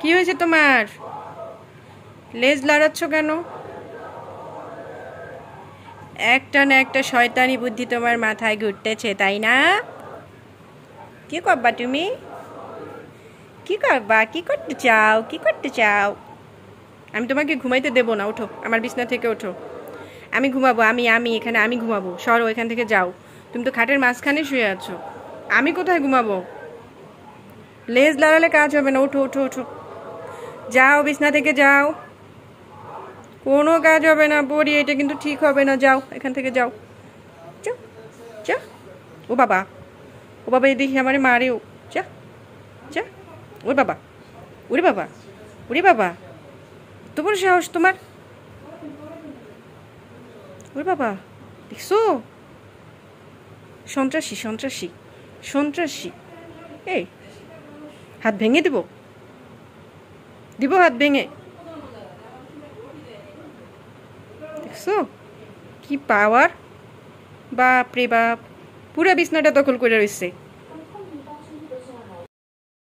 কি হয়েছে তোমার? লেজ লাড়াচ্ছ কেন? একটা না একটা শয়তানি বুদ্ধি তোমার মাথায় ঘুরতেছে, তাই না? কি করবা তুমি? কি করবা? কি করতে চাও? কি করতে চাও? আমি তোমাকে ঘুমাইতে দেবো না, ওঠো আমার বিছনা থেকে ওঠো। আমি ঘুমাবো, আমি এখানে আমি ঘুমাবো। সরো এখান থেকে, যাও। তুমি তো খাটের মাঝখানে শুয়ে আছো। আমি কোথায় ঘুমাবো? লেজ লাড়ালে কাজ হবে না, ওঠো ওঠো ওঠো। যাও বিছনা থেকে যাও। কোনো কাজ হবে না পড়ি, এটা কিন্তু ঠিক হবে না। যাও এখান থেকে, যাও। যাও, যা। ও বাবা, ও বাবা, এদিকে আমারে মারেও। যা, যা। ওর বাবা, ওরে বাবা, ওরে বাবা, তো বড় সাহস তোমার! ওরে বাবা, দেখছো? সন্ত্রাসী সন্ত্রাসী সন্ত্রাসী। এই, হাত ভেঙে দিব, দিব হাত ভেঙে। দেখছো কি পাওয়ার! বাপ রে বাপ, পুরা বিছনাটা দখল করে রয়েছে।